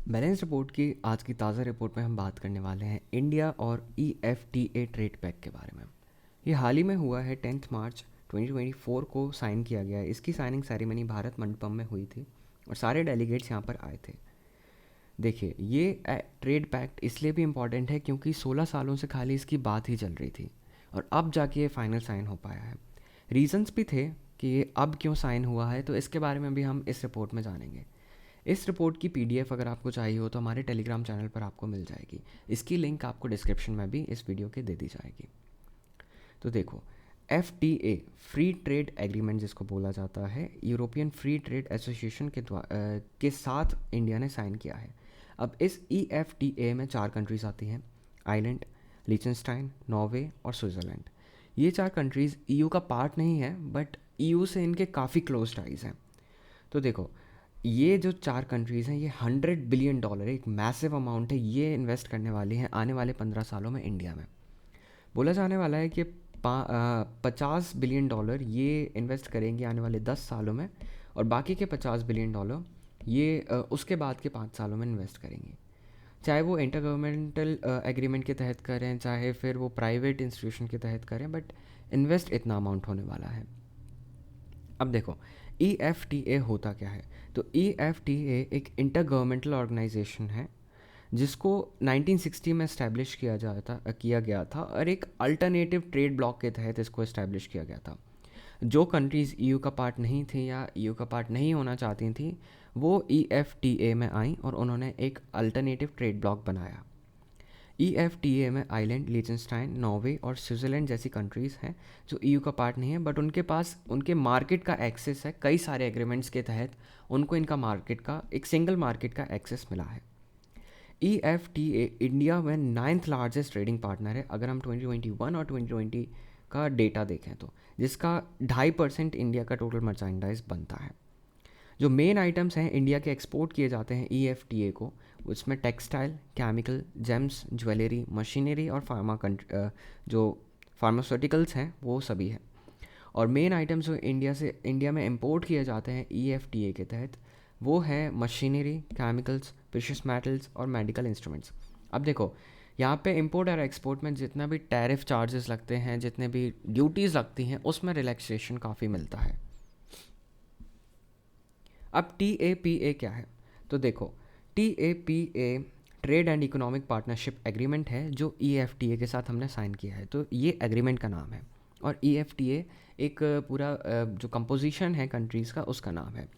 Balance report की आज की ताज़ा रिपोर्ट में हम बात करने वाले हैं इंडिया और EFTA ट्रेड पैक के बारे में। ये हाल ही में हुआ है, 10 मार्च 2024 को साइन किया गया है। इसकी साइनिंग सेरेमनी भारत मंडपम में हुई थी और सारे डेलीगेट्स यहाँ पर आए थे। देखिए, ये ट्रेड पैक्ट इसलिए भी इम्पॉर्टेंट है क्योंकि 16 सालों से खाली इसकी बात ही चल रही थी और अब जाके ये फाइनल साइन हो पाया है। रीजंस भी थे कि ये अब क्यों साइन हुआ है, तो इसके बारे में भी हम इस रिपोर्ट में जानेंगे। इस रिपोर्ट की PDF अगर आपको चाहिए हो तो हमारे टेलीग्राम चैनल पर आपको मिल जाएगी। इसकी लिंक आपको डिस्क्रिप्शन में भी इस वीडियो के दे दी जाएगी। तो देखो, FTA फ्री ट्रेड एग्रीमेंट जिसको बोला जाता है, यूरोपियन फ्री ट्रेड एसोसिएशन के साथ इंडिया ने साइन किया है। अब इस EFTA में 4 कंट्रीज़ आती हैं: आइलैंड, लिechtenstein, नॉर्वे और स्विट्ज़रलैंड। ये 4 कंट्रीज़ EU का पार्ट नहीं है, बट EU से इनके काफ़ी क्लोज टाइज हैं। तो देखो, ये जो 4 कंट्रीज़ हैं, ये $100 बिलियन, एक मैसिव अमाउंट है, ये इन्वेस्ट करने वाली हैं आने वाले 15 सालों में इंडिया में। बोला जाने वाला है कि $50 बिलियन ये इन्वेस्ट करेंगे आने वाले 10 सालों में, और बाकी के $50 बिलियन ये उसके बाद के 5 सालों में इन्वेस्ट करेंगे। चाहे वो इंटर गवर्नमेंटल एग्रीमेंट के तहत करें, चाहे फिर वो प्राइवेट इंस्टीट्यूशन के तहत करें, बट इन्वेस्ट इतना अमाउंट होने वाला है। अब देखो, EFTA होता क्या है। तो EFTA एक इंटर गवर्नमेंटल ऑर्गेनाइजेशन है जिसको 1960 में इस्टेब्लिश किया गया था और एक अल्टरनेटिव ट्रेड ब्लॉक के तहत इसको इस्टेब्लिश किया गया था। जो कंट्रीज़ EU का पार्ट नहीं थी या EU का पार्ट नहीं होना चाहती थी, वो EFTA में आई और उन्होंने एक अल्टरनेटिव ट्रेड ब्लॉक बनाया। EFTA में आइलैंड, लिechtenstein, नॉर्वे और स्विट्ज़रलैंड जैसी कंट्रीज़ हैं जो EU का पार्ट नहीं है, बट उनके पास उनके मार्केट का एक्सेस है। कई सारे एग्रीमेंट्स के तहत उनको इनका मार्केट का, एक सिंगल मार्केट का एक्सेस मिला है। EFTA इंडिया में 9th लार्जेस्ट ट्रेडिंग पार्टनर है अगर हम 2021 और 2020 का डेटा देखें तो, जिसका 2.5% इंडिया का टोटल मर्चेंडाइज बनता है। जो मेन आइटम्स हैं इंडिया के एक्सपोर्ट किए जाते हैं EFTA को, उसमें textile, chemical, James, jewellery, machinery और जो फार्मास्यूटिकल्स हैं वो सभी हैं। और मेन आइटम्स जो इंडिया में इंपोर्ट किए जाते हैं EFTA के तहत, वो है मशीनरी, केमिकल्स, प्रेशियस मेटल्स और मेडिकल इंस्ट्रूमेंट्स। अब देखो, यहाँ पे इंपोर्ट और एक्सपोर्ट में जितना भी टैरिफ चार्जेस लगते हैं, जितने भी ड्यूटीज़ लगती हैं, उसमें रिलैक्सेशन काफ़ी मिलता है। अब TAPA क्या है? तो देखो, TAPA trade and economic partnership agreement है जो EFTA के साथ हमने साइन किया है। तो ये एग्रीमेंट का नाम है और EFTA एक पूरा जो कंपोजिशन है कंट्रीज़ का, उसका नाम है।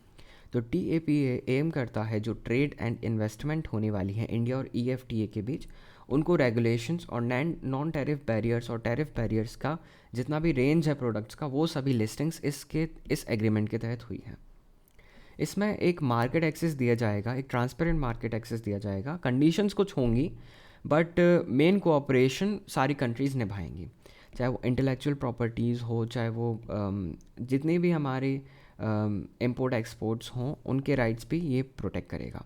तो TAPA एम करता है जो ट्रेड एंड इन्वेस्टमेंट होने वाली है इंडिया और EFTA के बीच, उनको रेगुलेशंस और नॉन टैरिफ बैरियर्स और टैरिफ बैरियर्स का जितना भी रेंज है प्रोडक्ट्स का, वो सभी लिस्टिंग्स इस एग्रीमेंट के तहत हुई हैं। इसमें एक मार्केट एक्सेस दिया जाएगा, एक ट्रांसपेरेंट मार्केट एक्सेस दिया जाएगा। कंडीशंस कुछ होंगी, बट मेन कोऑपरेशन सारी कंट्रीज़ निभाएंगी, चाहे वो इंटेलेक्चुअल प्रॉपर्टीज़ हो, चाहे वो जितने भी हमारे इंपोर्ट एक्सपोर्ट्स हों, उनके राइट्स भी ये प्रोटेक्ट करेगा।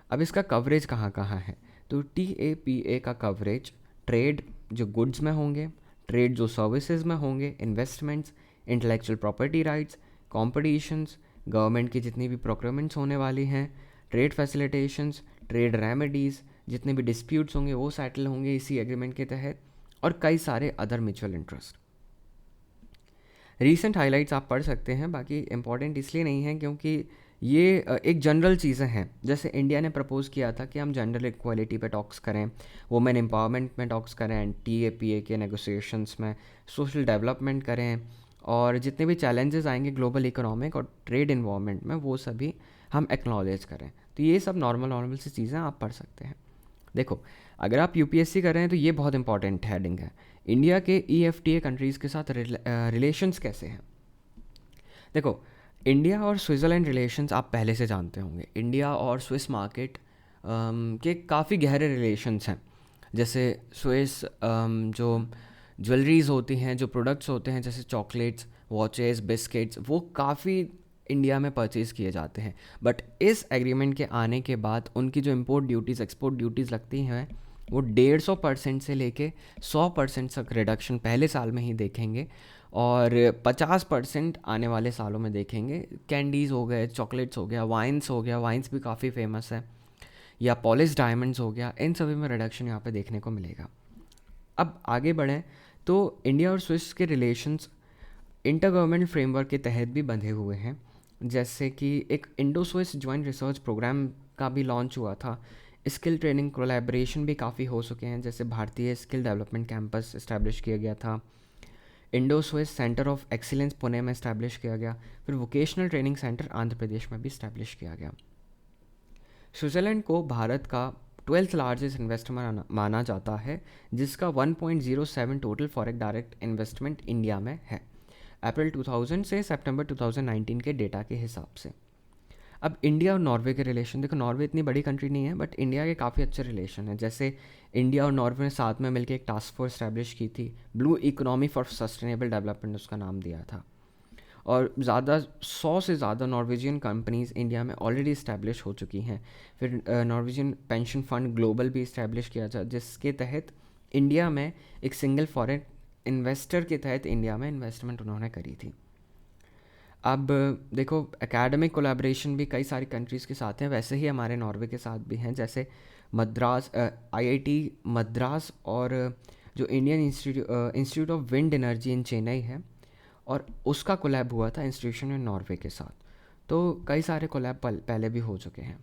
अब इसका कवरेज कहाँ कहाँ है? तो TAPA का कवरेज ट्रेड जो गुड्स में होंगे, ट्रेड जो सर्विसेज में होंगे, investments, intellectual property rights, competitions, government की जितनी भी प्रोक्योरमेंट्स होने वाली हैं, ट्रेड फैसिलिटेशंस, ट्रेड रेमेडीज़, जितने भी डिस्प्यूट्स होंगे वो सेटल होंगे इसी एग्रीमेंट के तहत, और कई सारे other mutual interest. Recent highlights आप पढ़ सकते हैं, बाकी इंपॉर्टेंट इसलिए नहीं है क्योंकि ये एक जनरल चीज़ें हैं। जैसे इंडिया ने प्रपोज़ किया था कि हम जेंडर इक्वालिटी पे टॉक्स करें, वुमेन एम्पावरमेंट में टॉक्स करें, TAPA के नेगोशिएशंस में सोशल डेवलपमेंट करें, और जितने भी चैलेंजेस आएंगे ग्लोबल इकोनॉमिक और ट्रेड इन्वायरमेंट में, वो सभी हम एक्नॉलेज करें। तो ये सब नॉर्मल सी चीज़ें आप पढ़ सकते हैं। देखो, अगर आप UPSC कर रहे हैं तो ये बहुत इंपॉर्टेंट हेडिंग है, इंडिया के EFTA कंट्रीज़ के साथ रिलेशंस कैसे हैं। देखो, इंडिया और स्विट्ज़रलैंड रिलेशंस आप पहले से जानते होंगे। इंडिया और स्विस मार्केट के काफ़ी गहरे रिलेशंस हैं। जैसे स्विस जो ज्वेलरीज़ होती हैं, जो प्रोडक्ट्स होते हैं, जैसे चॉकलेट्स, वॉचेस, बिस्किट्स, वो काफ़ी इंडिया में परचेज़ किए जाते हैं। बट इस एग्रीमेंट के आने के बाद उनकी जो इंपोर्ट ड्यूटीज़, एक्सपोर्ट ड्यूटीज़ लगती हैं, वो 150% से लेके 100% तक रिडक्शन पहले साल में ही देखेंगे, और 50% आने वाले सालों में देखेंगे। कैंडीज़ हो गए, चॉकलेट्स हो गया, वाइन्स हो गया, वाइन्स भी काफ़ी फेमस है, या पॉलिश डायमंड्स हो गया, इन सभी में रिडक्शन यहाँ पे देखने को मिलेगा। अब आगे बढ़ें तो इंडिया और स्विस के रिलेशंस इंटर गवर्नमेंट फ्रेमवर्क के तहत भी बंधे हुए हैं, जैसे कि एक Indo Swiss joint research programme का भी लॉन्च हुआ था। स्किल ट्रेनिंग कोलैबोरेशन भी काफ़ी हो चुके हैं, जैसे भारतीय स्किल डेवलपमेंट कैंपस इस्टेब्लिश किया गया था, Indo Swiss centre of excellence Pune में इस्टेब्लिश किया गया, फिर vocational training centre Andhra Pradesh में भी इस्टेब्लिश किया गया। स्विट्ज़रलैंड को भारत का 12th लार्जेस्ट इन्वेस्टर माना जाता है, जिसका 1.07 total foreign direct investment India में है, अप्रैल 2000 से सितंबर 2019 के डेटा के हिसाब से। अब इंडिया और नॉर्वे के रिलेशन, देखो नॉर्वे इतनी बड़ी कंट्री नहीं है बट इंडिया के काफ़ी अच्छे रिलेशन है। जैसे इंडिया और नॉर्वे ने साथ में मिलकर एक टास्क फोर्स इस्टेब्लिश की थी, blue economy for sustainable development उसका नाम दिया था, और 100 से ज़्यादा नॉर्वेजियन कंपनीज़ इंडिया में ऑलरेडी इस्टेब्लिश हो चुकी हैं। फिर नॉर्वेजियन पेंशन फंड ग्लोबल भी इस्टेब्लिश किया था, जिसके तहत इंडिया में एक सिंगल फॉरेन इन्वेस्टर के तहत इंडिया में इन्वेस्टमेंट उन्होंने करी थी। अब देखो एकेडमिक कोलैबोरेशन भी कई सारी कंट्रीज़ के साथ हैं, वैसे ही हमारे नॉर्वे के साथ भी हैं, जैसे मद्रास आईआईटी मद्रास और जो Indian institute of wind energy in Chennai है, और उसका कोलैब हुआ था इंस्टीट्यूशन इन नॉर्वे के साथ। तो कई सारे कोलैब पहले भी हो चुके हैं,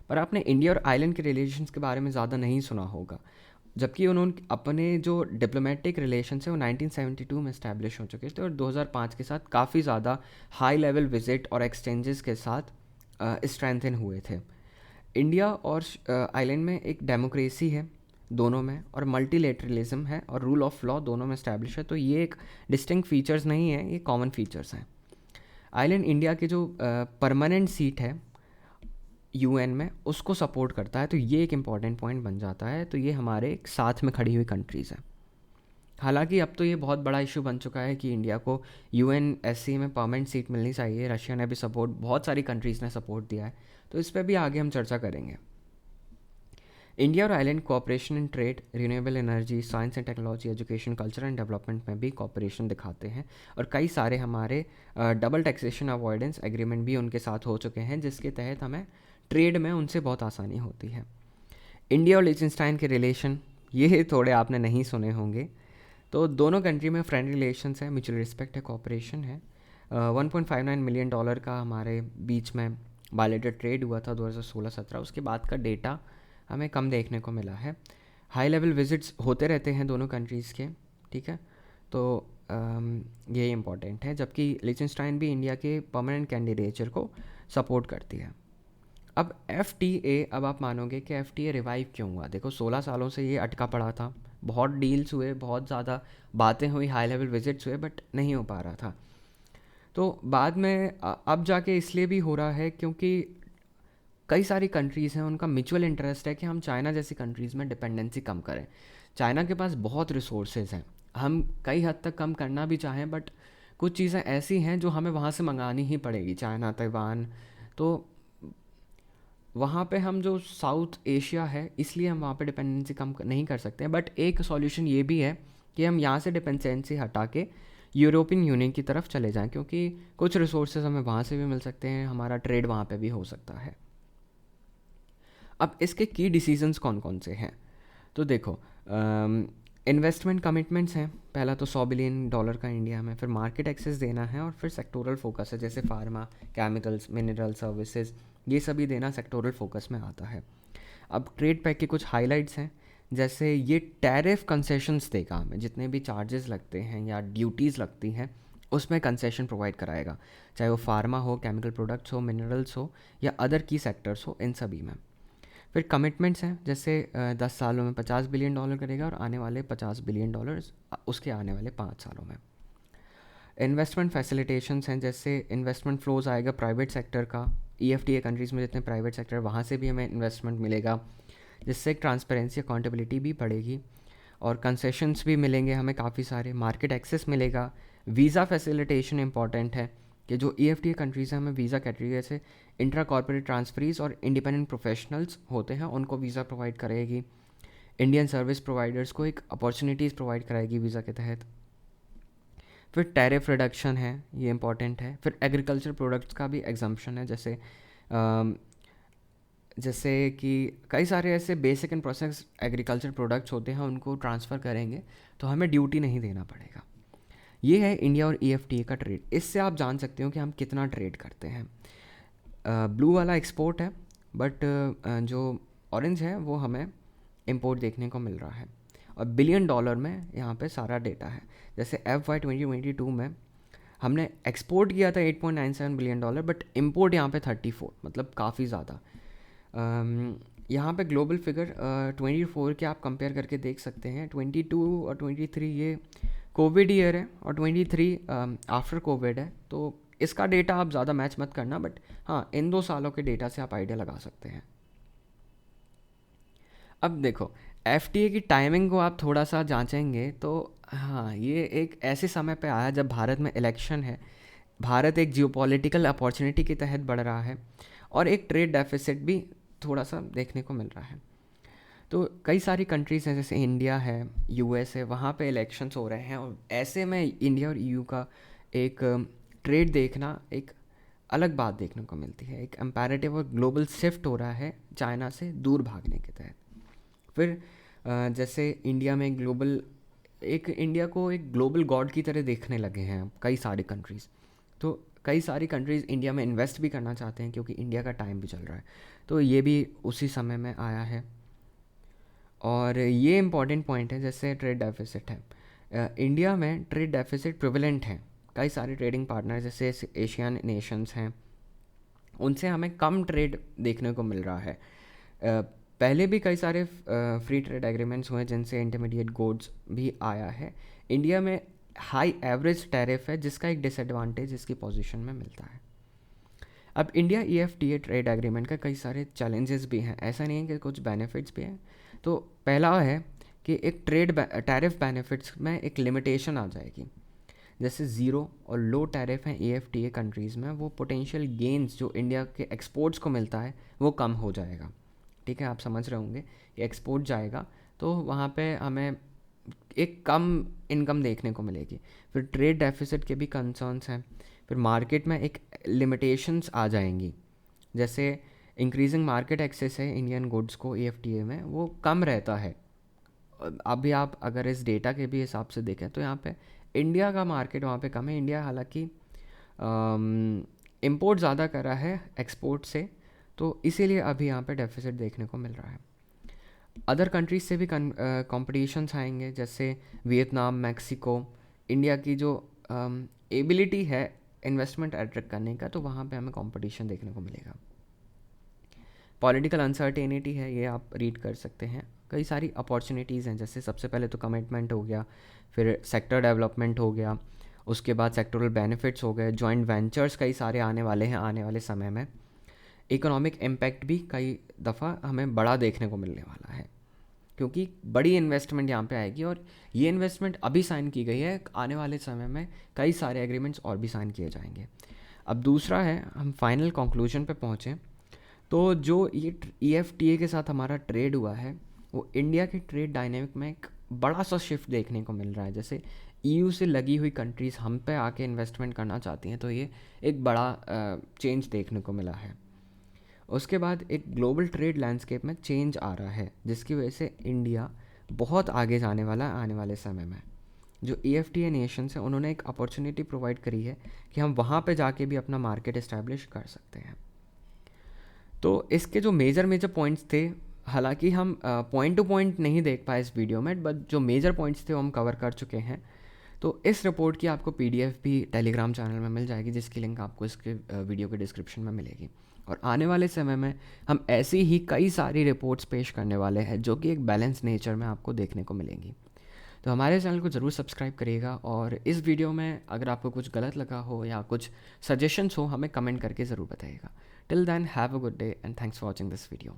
पर आपने इंडिया और आइलैंड के रिलेशंस के बारे में ज़्यादा नहीं सुना होगा, जबकि उन्होंने अपने जो डिप्लोमेटिक रिलेशन है वो 1972 में इस्टेब्लिश हो चुके थे और 2005 के साथ काफ़ी ज़्यादा हाई लेवल विजिट और एक्सचेंजेस के साथ स्ट्रेंथन हुए थे। इंडिया और आइलैंड में एक डेमोक्रेसी है दोनों में, और मल्टीलेटरलिज्म है, और रूल ऑफ लॉ दोनों में इस्टेब्लिश है। तो ये एक डिस्टिंक्ट फीचर्स नहीं है, ये कॉमन फीचर्स हैं। आइलैंड इंडिया के जो परमानेंट सीट है यूएन में उसको सपोर्ट करता है, तो ये एक इम्पॉर्टेंट पॉइंट बन जाता है। तो ये हमारे एक साथ में खड़ी हुई कंट्रीज़ हैं। हालांकि अब तो ये बहुत बड़ा इशू बन चुका है कि इंडिया को यूएनएससी में परमानेंट सीट मिलनी चाहिए। रशिया ने भी सपोर्ट, बहुत सारी कंट्रीज़ ने सपोर्ट दिया है, तो इस पर भी आगे हम चर्चा करेंगे। इंडिया और island cooperation in trade, renewable energy, science and technology, education, culture and development में भी कोऑपरेशन दिखाते हैं, और कई सारे हमारे डबल टैक्सेशन अवॉइडेंस एग्रीमेंट भी उनके साथ हो चुके हैं, जिसके तहत हमें ट्रेड में उनसे बहुत आसानी होती है। इंडिया और लिechtenstein के रिलेशन ये थोड़े आपने नहीं सुने होंगे। तो दोनों कंट्री में फ्रेंड रिलेशंस है, म्यूचुअल रिस्पेक्ट है, कोऑपरेशन है। 1.59 मिलियन डॉलर का हमारे बीच में बायलैटरल ट्रेड हुआ था 2016-17। उसके बाद का डेटा हमें कम देखने को मिला है। हाई लेवल विजिट्स होते रहते हैं दोनों कंट्रीज़ के, ठीक है, तो ये इम्पॉर्टेंट है। जबकि लिechtenstein भी इंडिया के परमानेंट कैंडिडेचर को सपोर्ट करती है। अब FTA, अब आप मानोगे कि FTA रिवाइव क्यों हुआ। देखो 16 सालों से ये अटका पड़ा था, बहुत डील्स हुए, बहुत ज़्यादा बातें हुई, हाई लेवल विजिट्स हुए, बट नहीं हो पा रहा था। तो बाद में अब जाके इसलिए भी हो रहा है क्योंकि कई सारी कंट्रीज़ हैं, उनका म्यूचुअल इंटरेस्ट है कि हम चाइना जैसी कंट्रीज़ में डिपेंडेंसी कम करें। चाइना के पास बहुत रिसोर्सेज हैं, हम कई हद तक कम करना भी चाहें, बट कुछ चीज़ें ऐसी हैं जो हमें वहाँ से मंगानी ही पड़ेगी, चाइना, ताइवान। तो वहाँ पे हम जो साउथ एशिया है, इसलिए हम वहाँ पे डिपेंडेंसी कम नहीं कर सकते हैं। बट एक सॉल्यूशन ये भी है कि हम यहाँ से डिपेंडेंसी हटा के यूरोपियन यूनियन की तरफ चले जाएं, क्योंकि कुछ रिसोर्सेज हमें वहाँ से भी मिल सकते हैं, हमारा ट्रेड वहाँ पे भी हो सकता है। अब इसके की डिसीजंस कौन कौन से हैं, तो देखो इन्वेस्टमेंट कमिटमेंट्स हैं। पहला तो $100 बिलियन का इंडिया में, फिर मार्केट एक्सेस देना है, और फिर सेक्टोरल फोकस है, जैसे फार्मा, केमिकल्स, मिनरल सर्विसेज, ये सभी देना सेक्टोरल फोकस में आता है। अब ट्रेड पैक के कुछ हाइलाइट्स हैं, जैसे ये टैरिफ कंसेशंस देगा हमें, जितने भी चार्जेस लगते हैं या ड्यूटीज़ लगती हैं उसमें कंसेशन प्रोवाइड कराएगा, चाहे वो फार्मा हो, केमिकल प्रोडक्ट्स हो, मिनरल्स हो, या अदर की सेक्टर्स हो, इन सभी में। फिर कमिटमेंट्स हैं, जैसे 10 सालों में $50 बिलियन करेगा, और आने वाले $50 बिलियन उसके आने वाले 5 सालों में। इन्वेस्टमेंट फैसिलिटेशंस हैं, जैसे इन्वेस्टमेंट फ्लोज आएगा प्राइवेट सेक्टर का, EFTA कंट्रीज़ में जितने प्राइवेट सेक्टर, वहाँ से भी हमें इन्वेस्टमेंट मिलेगा, जिससे ट्रांसपेरेंसी, अकाउंटेबिलिटी भी बढ़ेगी, और कंसेशंस भी मिलेंगे हमें काफ़ी सारे, मार्केट एक्सेस मिलेगा। वीज़ा फैसिलिटेशन इंपॉर्टेंट है कि जो EFTA कंट्रीज़ हैं, हमें वीज़ा कैटेगरी से इंट्रा कॉर्पोरेट ट्रांसफरीज और इंडिपेंडेंट प्रोफेशनल्स होते हैं, उनको वीज़ा प्रोवाइड करेगी। इंडियन सर्विस प्रोवाइडर्स को एक अपॉर्चुनिटीज़ प्रोवाइड कराएगी वीज़ा के तहत। फिर टैरिफ रिडक्शन है, ये इंपॉर्टेंट है। फिर एग्रीकल्चर प्रोडक्ट्स का भी एग्जम्पशन है, जैसे जैसे कि कई सारे ऐसे basic and process agriculture products होते हैं, उनको ट्रांसफ़र करेंगे तो हमें ड्यूटी नहीं देना पड़ेगा। ये है इंडिया और EFTA का ट्रेड। इससे आप जान सकते हो कि हम कितना ट्रेड करते हैं। ब्लू वाला एक्सपोर्ट है, बट जो ऑरेंज है वो हमें इंपोर्ट देखने को मिल रहा है, और बिलियन डॉलर में यहाँ पे सारा डेटा है। जैसे FY 2022 में हमने एक्सपोर्ट किया था $8.97 बिलियन, बट इंपोर्ट यहाँ पे 34, मतलब काफ़ी ज़्यादा। यहाँ पे ग्लोबल फिगर 24 के आप कंपेयर करके देख सकते हैं। 22 और 23 ये कोविड ईयर है, और 23 आफ्टर कोविड है, तो इसका डेटा आप ज़्यादा मैच मत करना, बट हाँ, इन 2 सालों के डेटा से आप आइडिया लगा सकते हैं। अब देखो, FTA की टाइमिंग को आप थोड़ा सा जांचेंगे तो हाँ, ये एक ऐसे समय पे आया जब भारत में इलेक्शन है, भारत एक जियोपॉलिटिकल अपॉर्चुनिटी के तहत बढ़ रहा है, और एक ट्रेड डेफिसिट भी थोड़ा सा देखने को मिल रहा है। तो कई सारी कंट्रीज़ हैं, जैसे इंडिया है, US है, वहाँ पे इलेक्शंस हो रहे हैं, और ऐसे में इंडिया और EU का एक ट्रेड देखना एक अलग बात देखने को मिलती है। एक एम्पैरेटिव और ग्लोबल शिफ्ट हो रहा है चाइना से दूर भागने के तहत। फिर जैसे इंडिया में इंडिया को एक ग्लोबल गॉड की तरह देखने लगे हैं अब कई सारी कंट्रीज़। तो कई सारी कंट्रीज़ इंडिया में इन्वेस्ट भी करना चाहते हैं, क्योंकि इंडिया का टाइम भी चल रहा है, तो ये भी उसी समय में आया है। और ये इम्पॉर्टेंट पॉइंट है, जैसे ट्रेड डेफिसिट है, इंडिया में ट्रेड डेफिसिट प्रिवलेंट है। कई सारे ट्रेडिंग पार्टनर जैसे एशियन नेशंस हैं, उनसे हमें कम ट्रेड देखने को मिल रहा है। पहले भी कई सारे फ्री ट्रेड एग्रीमेंट्स हुए जिनसे इंटरमीडिएट गुड्स भी आया है। इंडिया में हाई एवरेज टैरिफ है, जिसका एक डिसएडवांटेज इसकी पोजीशन में मिलता है। अब इंडिया EFTA ट्रेड एग्रीमेंट का कई सारे चैलेंजेस भी हैं, ऐसा नहीं है कि कुछ बेनिफिट्स भी हैं। तो पहला है कि एक टैरिफ बेनिफिट्स में एक लिमिटेशन आ जाएगी। जैसे ज़ीरो और लो टैरिफ हैं EFTA कंट्रीज़ में, वो पोटेंशियल गेंस जो इंडिया के एक्सपोर्ट्स को मिलता है वो कम हो जाएगा। ठीक है, आप समझ रहे होंगे कि एक्सपोर्ट जाएगा तो वहाँ पे हमें एक कम इनकम देखने को मिलेगी। फिर ट्रेड डेफिसिट के भी कंसर्न्स हैं। फिर मार्केट में एक लिमिटेशंस आ जाएंगी, जैसे इंक्रीजिंग मार्केट एक्सेस है इंडियन गुड्स को EFTA में, वो कम रहता है। अभी आप अगर इस डेटा के भी हिसाब से देखें तो यहाँ पे इंडिया का मार्केट वहाँ पे कम है। इंडिया हालांकि इंपोर्ट ज़्यादा कर रहा है एक्सपोर्ट से, तो इसीलिए अभी यहाँ पे डेफिसिट देखने को मिल रहा है। अदर कंट्रीज से भी कॉम्पिटिशन्स आएंगे, जैसे वियतनाम, मैक्सिको। इंडिया की जो एबिलिटी है इन्वेस्टमेंट अट्रैक्ट करने का, तो वहाँ पे हमें कंपटीशन देखने को मिलेगा। पॉलिटिकल अनसर्टेनिटी है, ये आप रीड कर सकते हैं। कई सारी अपॉर्चुनिटीज़ हैं, जैसे सबसे पहले तो कमिटमेंट हो गया, फिर सेक्टर डेवलपमेंट हो गया, उसके बाद सेक्टरल बेनिफिट्स हो गए, जॉइंट वेंचर्स कई सारे आने वाले हैं आने वाले समय में। इकोनॉमिक इम्पैक्ट भी कई दफ़ा हमें बड़ा देखने को मिलने वाला है, क्योंकि बड़ी इन्वेस्टमेंट यहाँ पे आएगी, और ये इन्वेस्टमेंट अभी साइन की गई है, आने वाले समय में कई सारे एग्रीमेंट्स और भी साइन किए जाएंगे। अब दूसरा है, हम फाइनल कंक्लूजन पे पहुँचें तो जो ये EFTA के साथ हमारा ट्रेड हुआ है, वो इंडिया के ट्रेड डायनेमिक में एक बड़ा सा शिफ्ट देखने को मिल रहा है। जैसे EU से लगी हुई कंट्रीज़ हम पे आके इन्वेस्टमेंट करना चाहती हैं, तो ये एक बड़ा चेंज देखने को मिला है। उसके बाद एक ग्लोबल ट्रेड लैंडस्केप में चेंज आ रहा है, जिसकी वजह से इंडिया बहुत आगे जाने वाला आने वाले समय में। जो EFTA नेशंस हैं, उन्होंने एक अपॉर्चुनिटी प्रोवाइड करी है कि हम वहाँ पे जाके भी अपना मार्केट इस्टेब्लिश कर सकते हैं। तो इसके जो मेजर पॉइंट्स थे, हालांकि हम पॉइंट टू पॉइंट नहीं देख पाए इस वीडियो में, बट जो मेजर पॉइंट्स थे वो हम कवर कर चुके हैं। तो इस रिपोर्ट की आपको PDF भी टेलीग्राम चैनल में मिल जाएगी, जिसकी लिंक आपको इसके वीडियो के डिस्क्रिप्शन में मिलेगी। और आने वाले समय में हम ऐसी ही कई सारी रिपोर्ट्स पेश करने वाले हैं, जो कि एक बैलेंस नेचर में आपको देखने को मिलेंगी। तो हमारे चैनल को ज़रूर सब्सक्राइब करिएगा, और इस वीडियो में अगर आपको कुछ गलत लगा हो या कुछ सजेशंस हो, हमें कमेंट करके ज़रूर बताइएगा। Till then, have a good day and thanks for watching this video.